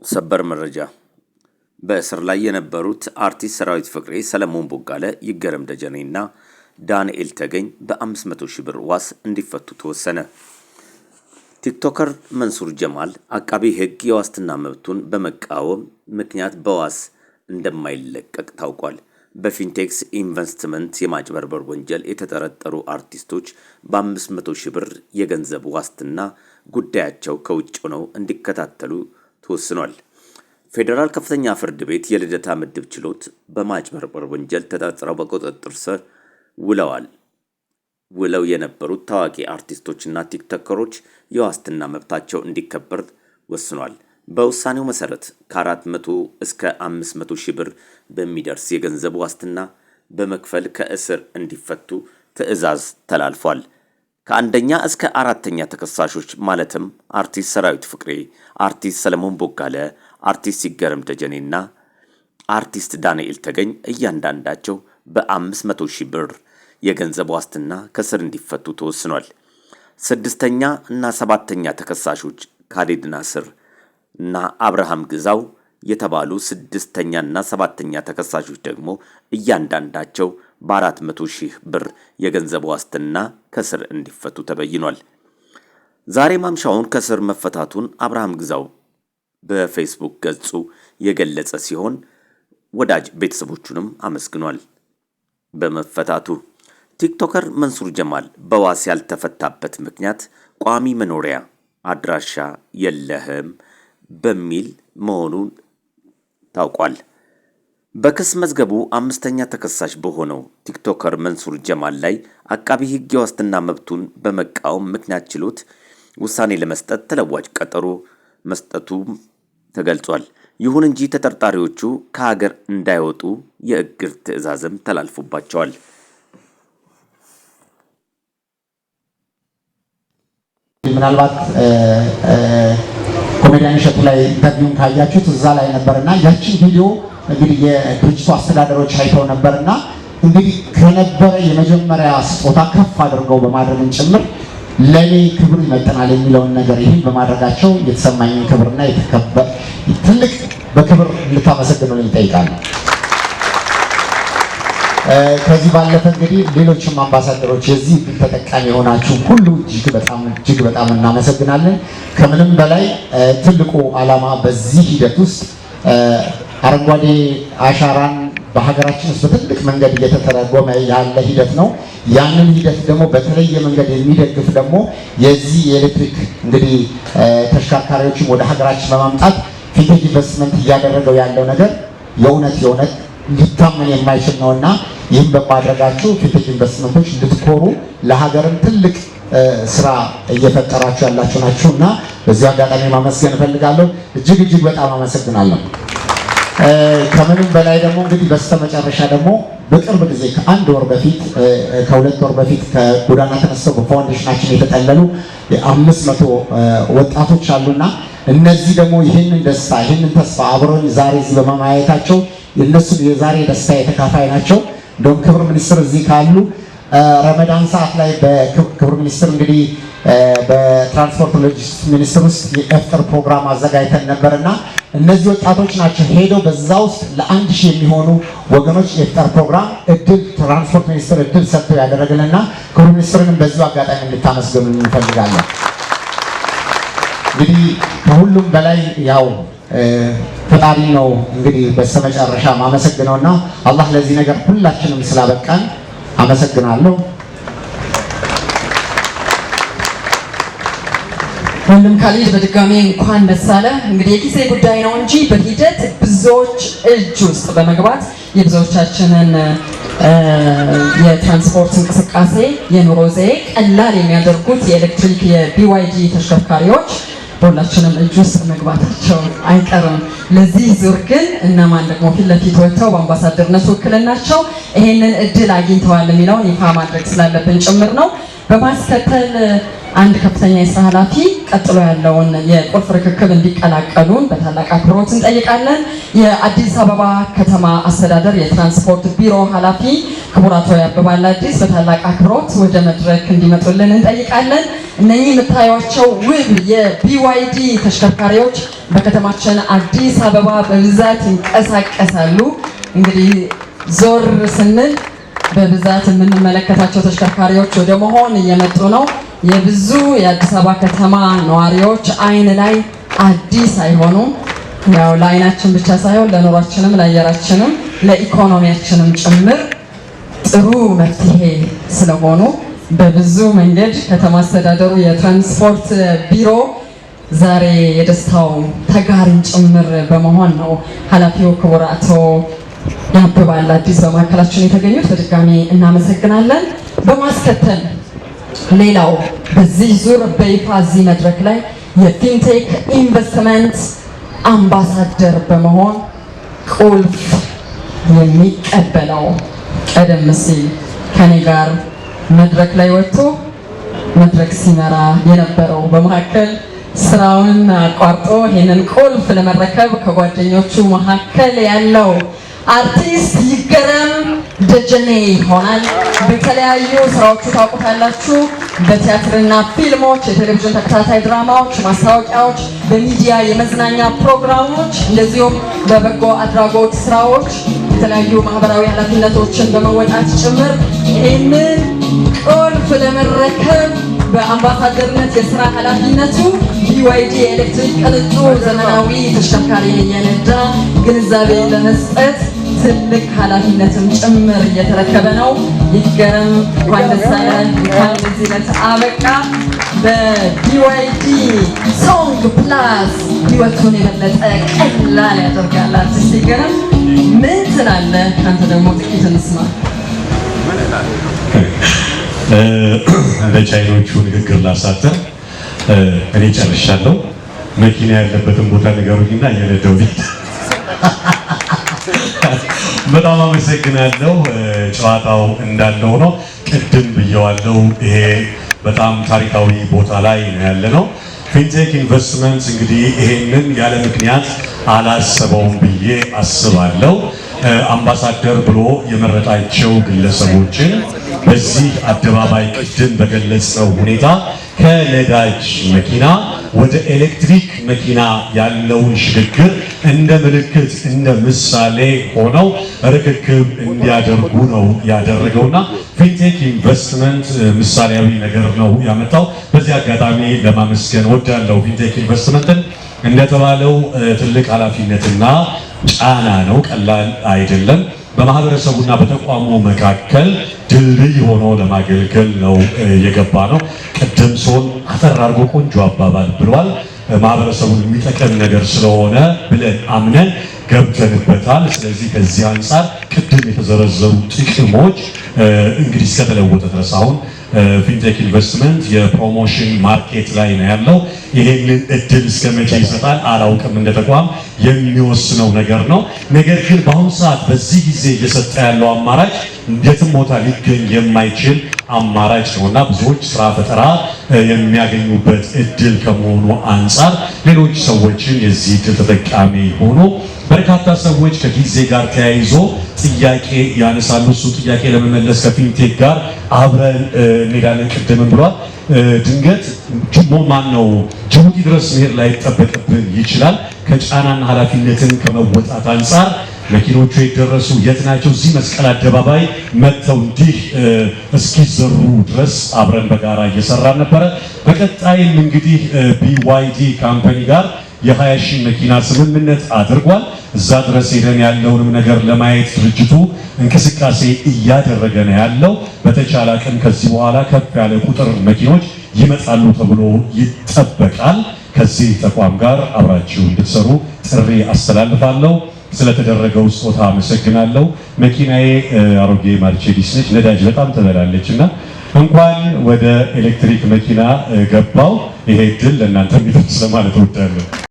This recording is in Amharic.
ሰበር መረጃ በእስር ላይ የነበሩት አርቲስት ሰራዊት ፍቅሬ፣ ሰለሞን ቦጋለ፣ ይገረም ደጀኔና ዳንኤል ተገኝ በ500 ሺህ ብር ዋስ እንዲፈቱ ተወሰነ። ቲክቶከር መንሱር ጀማል አቃቤ ሕግ የዋስትና መብቱን በመቃወም ምክንያት በዋስ እንደማይለቀቅ ታውቋል። በፊንቴክስ ኢንቨስትመንት የማጭበርበር ወንጀል የተጠረጠሩ አርቲስቶች በ500 ሺህ ብር የገንዘብ ዋስትና ጉዳያቸው ከውጭ ሆነው እንዲከታተሉ ተወስኗል። ፌዴራል ከፍተኛ ፍርድ ቤት የልደታ ምድብ ችሎት በማጭበርበር ወንጀል ተጠርጥረው በቁጥጥር ስር ውለው የነበሩት ታዋቂ አርቲስቶችና ቲክቶከሮች የዋስትና መብታቸው እንዲከበር ወስኗል። በውሳኔው መሰረት ከ400 እስከ 500 ሺህ ብር በሚደርስ የገንዘብ ዋስትና በመክፈል ከእስር እንዲፈቱ ትዕዛዝ ተላልፏል። ከአንደኛ እስከ አራተኛ ተከሳሾች ማለትም አርቲስት ሰራዊት ፍቅሬ፣ አርቲስት ሰለሞን ቦጋለ፣ አርቲስት ይገረም ደጀኔና አርቲስት ዳንኤል ተገኝ እያንዳንዳቸው በ500 ሺህ ብር የገንዘብ ዋስትና ከስር እንዲፈቱ ተወስኗል። ስድስተኛ እና ሰባተኛ ተከሳሾች ካሌድ ናስር እና አብርሃም ግዛው የተባሉ ስድስተኛና ሰባተኛ ተከሳሾች ደግሞ እያንዳንዳቸው በ400 ሺህ ብር የገንዘብ ዋስትና ከስር እንዲፈቱ ተበይኗል። ዛሬ ማምሻውን ከስር መፈታቱን አብርሃም ግዛው በፌስቡክ ገጹ የገለጸ ሲሆን ወዳጅ ቤተሰቦቹንም አመስግኗል። በመፈታቱ ቲክቶከር መንሱር ጀማል በዋስ ያልተፈታበት ምክንያት ቋሚ መኖሪያ አድራሻ የለህም በሚል መሆኑን ታውቋል። በክስ መዝገቡ አምስተኛ ተከሳሽ በሆነው ቲክቶከር መንሱር ጀማል ላይ አቃቢ ሕግ የዋስትና መብቱን በመቃወም ምክንያት ችሎት ውሳኔ ለመስጠት ተለዋጭ ቀጠሮ መስጠቱ ተገልጿል። ይሁን እንጂ ተጠርጣሪዎቹ ከሀገር እንዳይወጡ የእግድ ትዕዛዝም ተላልፎባቸዋል። ምናልባት ኮሜዲያን እሸቱ ላይ ኢንተርቪውን ካያችሁት እዛ ላይ ነበርና ያቺን ቪዲዮ እንግዲህ የድርጅቱ አስተዳደሮች አይተው ነበርና እንግዲህ ከነበረ የመጀመሪያ ስጦታ ከፍ አድርገው በማድረግን ጭምር ለኔ ክብር ይመጥናል የሚለውን ነገር ይህን በማድረጋቸው የተሰማኝን ክብርና የተከበረ ትልቅ በክብር ልታመሰግኑልኝ እጠይቃለሁ። ከዚህ ባለፈ እንግዲህ ሌሎችም አምባሳደሮች የዚህ ተጠቃሚ የሆናችሁ ሁሉ እጅግ በጣም እናመሰግናለን። ከምንም በላይ ትልቁ ዓላማ በዚህ ሂደት ውስጥ አረንጓዴ አሻራን በሀገራችን ውስጥ በትልቅ መንገድ እየተተረጎመ ያለ ሂደት ነው። ያንን ሂደት ደግሞ በተለየ መንገድ የሚደግፍ ደግሞ የዚህ የኤሌክትሪክ እንግዲህ ተሽከርካሪዎችን ወደ ሀገራችን በማምጣት ፊንቴክ ኢንቨስትመንት እያደረገው ያለው ነገር የእውነት ሊታመን የማይችል ነውና ይህም በማድረጋችሁ ፊንቴክ ኢንቨስትመንቶች እንድትኮሩ ለሀገርም ትልቅ ስራ እየፈጠራችሁ ያላችሁ ናችሁና በዚህ አጋጣሚ ማመስገን እፈልጋለሁ። እጅግ በጣም አመሰግናለሁ። ከምንም በላይ ደግሞ እንግዲህ በስተመጨረሻ ደግሞ በቅርብ ጊዜ ከአንድ ወር በፊት ከሁለት ወር በፊት ከጎዳና ተነስተው በፋውንዴሽናችን የተጠለሉ 500 ወጣቶች አሉና እነዚህ ደግሞ ይህንን ደስታ ይህንን ተስፋ አብረውኝ ዛሬ እዚህ በማየታቸው የነሱ የዛሬ ደስታ የተካፋይ ናቸው። እንደውም ክብር ሚኒስትር እዚህ ካሉ ረመዳን ሰዓት ላይ በክብር ሚኒስትር እንግዲህ በትራንስፖርት ሎጂስቲክስ ሚኒስትር ውስጥ የኢፍጣር ፕሮግራም አዘጋጅተን ነበርና እነዚህ ወጣቶች ናቸው ሄደው በዛ ውስጥ ለ1000 የሚሆኑ ወገኖች የኢፍጣር ፕሮግራም እድል ትራንስፖርት ሚኒስትር እድል ሰጥቶ ያደረገልና ክብር ሚኒስትርንም በዚሁ አጋጣሚ እንድታመስገኑ እንፈልጋለን። እንግዲህ ከሁሉም በላይ ያው ፈጣሪ ነው እንግዲህ በስተመጨረሻ ማመሰግነውና አላህ ለዚህ ነገር ሁላችንም ስላበቃን አመሰግናለሁ። ወንድም ካሌድ በድጋሚ እንኳን ደስ አለ። እንግዲህ የጊዜ ጉዳይ ነው እንጂ በሂደት ብዙዎች እጅ ውስጥ በመግባት የብዙዎቻችንን የትራንስፖርት እንቅስቃሴ የኑሮ ዘዬ ቀላል የሚያደርጉት የኤሌክትሪክ የቢዋይዲ ተሽከርካሪዎች ሁላችንም እጅ ውስጥ መግባታቸው አይቀርም። ለዚህ ዙር ግን እነማን ደግሞ ፊት ለፊት ወጥተው በአምባሳደርነት ወክልናቸው ይሄንን እድል አግኝተዋል የሚለውን ይፋ ማድረግ ስላለብን ጭምር ነው። በማስከተል አንድ ከፍተኛ የስራ ኃላፊ ቀጥሎ ያለውን የቁልፍ ርክክብ እንዲቀላቀሉን በታላቅ አክብሮት እንጠይቃለን። የአዲስ አበባ ከተማ አስተዳደር የትራንስፖርት ቢሮ ኃላፊ ክቡር አቶ ያበባል አዲስ በታላቅ አክብሮት ወደ መድረክ እንዲመጡልን እንጠይቃለን። እነኚህ የምታዩቸው ውብ የቢዋይዲ ተሽከርካሪዎች በከተማችን አዲስ አበባ በብዛት ይንቀሳቀሳሉ። እንግዲህ ዞር ስንል በብዛት የምንመለከታቸው ተሽከርካሪዎች ወደ መሆን እየመጡ ነው። የብዙ የአዲስ አበባ ከተማ ነዋሪዎች አይን ላይ አዲስ አይሆኑም። ያው ለአይናችን ብቻ ሳይሆን ለኑሯችንም፣ ለአየራችንም፣ ለኢኮኖሚያችንም ጭምር ጥሩ መፍትሄ ስለሆኑ በብዙ መንገድ ከተማ አስተዳደሩ የትራንስፖርት ቢሮ ዛሬ የደስታው ተጋሪም ጭምር በመሆን ነው ኃላፊው ክቡር አቶ ያበባል አዲስ በማዕከላችን የተገኙት። በድጋሚ እናመሰግናለን። በማስከተል ሌላው በዚህ ዙር በይፋ እዚህ መድረክ ላይ የፊንቴክ ኢንቨስትመንት አምባሳደር በመሆን ቁልፍ የሚቀበለው ቀደም ሲል ከኔ ጋር መድረክ ላይ ወጥቶ መድረክ ሲመራ የነበረው በመካከል ስራውን አቋርጦ ይሄንን ቁልፍ ለመረከብ ከጓደኞቹ መካከል ያለው አርቲስት ይገረም ደጀኔ ይሆናል። በተለያዩ ስራዎቹ ታውቁታላችሁ። በቲያትርና ፊልሞች፣ የቴሌቪዥን ተከታታይ ድራማዎች፣ ማስታወቂያዎች፣ በሚዲያ የመዝናኛ ፕሮግራሞች እንደዚሁም በበጎ አድራጎት ስራዎች የተለያዩ ማህበራዊ ኃላፊነቶችን በመወጣት ጭምር ይህንን ቁልፍ ለመረከብ በአምባሳደርነት የስራ ኃላፊነቱ BYD ኤሌክትሪክ ቅንጡ ዘመናዊ ተሽከርካሪ እየነዳ ግንዛቤ ለመስጠት ትልቅ ኃላፊነትም ጭምር እየተረከበ ነው። ይገረም እንኳን ደስ አለን፣ እንኳን ለዚህ ዕለት አበቃ። በBYD ሶንግ ፕላስ ህይወቱን የበለጠ ቀላል ያደርጋል። አርቲስት ይገረም ምን ትላለህ? አንተ ደግሞ ጥቂት እንስማ። ለቻይኖቹ ንግግር ላሳተር እኔ ጨርሻለሁ። መኪና ያለበትን ቦታ ንገሩኝና እየነዳሁ ቤት። በጣም አመሰግናለሁ። ጨዋታው እንዳለው ነው። ቅድም ብየዋለሁ። ይሄ በጣም ታሪካዊ ቦታ ላይ ነው ያለነው። ፊንቴክ ኢንቨስትመንት እንግዲህ ይሄንን ያለ ምክንያት አላሰበውም ብዬ አስባለሁ። አምባሳደር ብሎ የመረጣቸው ግለሰቦችን በዚህ አደባባይ ቅድም በገለጸው ሁኔታ ከነዳጅ መኪና ወደ ኤሌክትሪክ መኪና ያለውን ሽግግር እንደ ምልክት እንደ ምሳሌ ሆነው ርክክብ እንዲያደርጉ ነው ያደረገውና ፊንቴክ ኢንቨስትመንት ምሳሌያዊ ነገር ነው ያመጣው። በዚህ አጋጣሚ ለማመስገን ወዳለው ፊንቴክ ኢንቨስትመንትን እንደተባለው ትልቅ ኃላፊነትና ጫና ነው፣ ቀላል አይደለም። በማህበረሰቡና በተቋሙ መካከል ድልድይ ሆኖ ለማገልገል ነው የገባ ነው። ቅድም ሶን አጠር አድርጎ ቆንጆ አባባል ብሏል። ማህበረሰቡን የሚጠቅም ነገር ስለሆነ ብለን አምነን ገብተንበታል። ስለዚህ ከዚህ አንጻር ቅድም የተዘረዘሩ ጥቅሞች እንግዲህ እስከተለወጠ ድረስ አሁን ፊንቴክ ኢንቨስትመንት የፕሮሞሽን ማርኬት ላይ ነው ያለው። ይሄንን እድል እስከ መቼ ይሰጣል አላውቅም። እንደ ተቋም የሚወስነው ነገር ነው። ነገር ግን በአሁኑ ሰዓት በዚህ ጊዜ እየሰጠ ያለው አማራጭ የትም ቦታ ሊገኝ የማይችል አማራጭ ነውና ብዙዎች ስራ ፈጠራ የሚያገኙበት እድል ከመሆኑ አንጻር ሌሎች ሰዎችን የዚህ እድል ተጠቃሚ ሆኖ በርካታ ሰዎች ከጊዜ ጋር ተያይዞ ጥያቄ ያነሳሉ። እሱ ጥያቄ ለመመለስ ከፊንቴክ ጋር አብረን እንሄዳለን። ቅድምም ብሏል። ድንገት ጅቡቲ ድረስ መሄድ ላይ ይጠበቅብን ይችላል። ከጫናና ኃላፊነትን ከመወጣት አንጻር መኪኖቹ የደረሱ የት ናቸው? እዚህ መስቀል አደባባይ መጥተው እንዲህ እስኪዘሩ ድረስ አብረን በጋራ እየሰራን ነበረ። በቀጣይም እንግዲህ BYD ካምፓኒ ጋር የ20,000 መኪና ስምምነት አድርጓል። እዛ ድረስ ሄደን ያለውንም ነገር ለማየት ድርጅቱ እንቅስቃሴ እያደረገ ነው ያለው። በተቻለ አቅም ከዚህ በኋላ ከፍ ያለ ቁጥር መኪኖች ይመጣሉ ተብሎ ይጠበቃል። ከዚህ ተቋም ጋር አብራችሁ እንድትሰሩ ጥሪ አስተላልፋለሁ። ስለተደረገው ስጦታ አመሰግናለሁ። መኪናዬ አሮጌ ማርቼዲስ ነች፣ ነዳጅ በጣም ትበላለች እና እንኳን ወደ ኤሌክትሪክ መኪና ገባው። ይሄ ድል ለእናንተ የሚደርስ ለማለት እወዳለሁ።